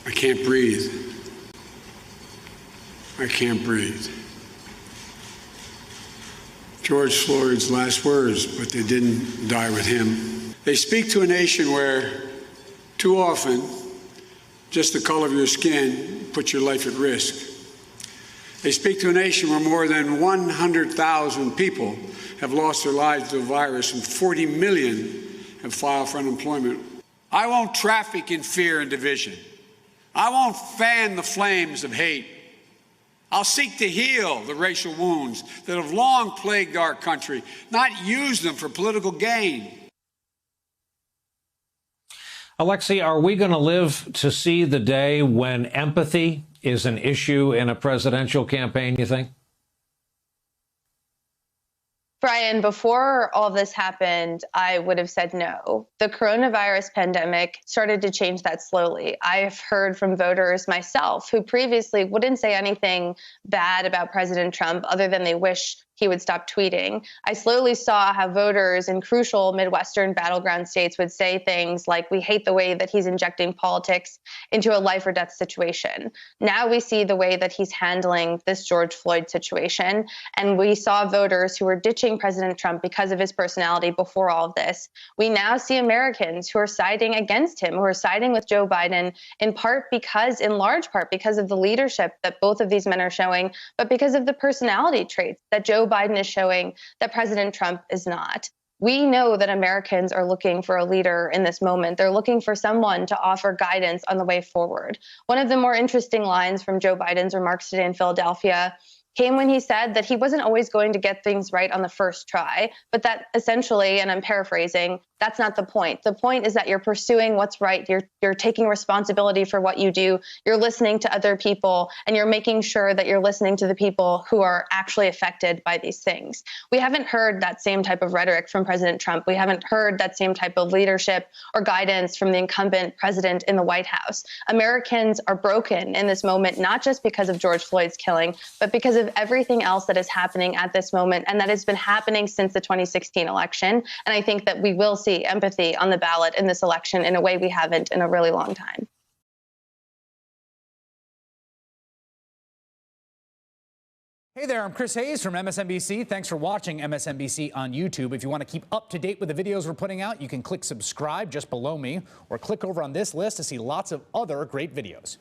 I can't breathe. I can't breathe. George Floyd's last words, but they didn't die with him. They speak to a nation where too often just the color of your skin puts your life at risk. They speak to a nation where more than 100,000 people have lost their lives to the virus and 40 million have filed for unemployment. I won't traffic in fear and division. I won't fan the flames of hate. I'll seek to heal the racial wounds that have long plagued our country, not use them for political gain. Alexei, are we going to live to see the day when empathy is an issue in a presidential campaign, you think? Brian, before all this happened, I would have said no. The coronavirus pandemic started to change that slowly. I've heard from voters myself who previously wouldn't say anything bad about President Trump other than they wish he would stop tweeting. I slowly saw how voters in crucial Midwestern battleground states would say things like, we hate the way that he's injecting politics into a life or death situation. Now we see the way that he's handling this George Floyd situation. And we saw voters who were ditching President Trump because of his personality before all of this. We now see Americans who are siding against him, who are siding with Joe Biden, in large part because of the leadership that both of these men are showing, but because of the personality traits that Joe Biden is showing that President Trump is not. We know that Americans are looking for a leader in this moment. They're looking for someone to offer guidance on the way forward. One of the more interesting lines from Joe Biden's remarks today in Philadelphia came when he said that he wasn't always going to get things right on the first try, but that essentially, and I'm paraphrasing, that's not the point. The point is that you're pursuing what's right. You're taking responsibility for what you do. You're listening to other people, and you're making sure that you're listening to the people who are actually affected by these things. We haven't heard that same type of rhetoric from President Trump. We haven't heard that same type of leadership or guidance from the incumbent president in the White House. Americans are broken in this moment, not just because of George Floyd's killing, but because of everything else that is happening at this moment, and that has been happening since the 2016 election. And I think that we will see empathy on the ballot in this election in a way we haven't in a really long time. Hey there, I'm Chris Hayes from MSNBC. Thanks for watching MSNBC on YouTube. If you want to keep up to date with the videos we're putting out, you can click subscribe just below me or click over on this list to see lots of other great videos.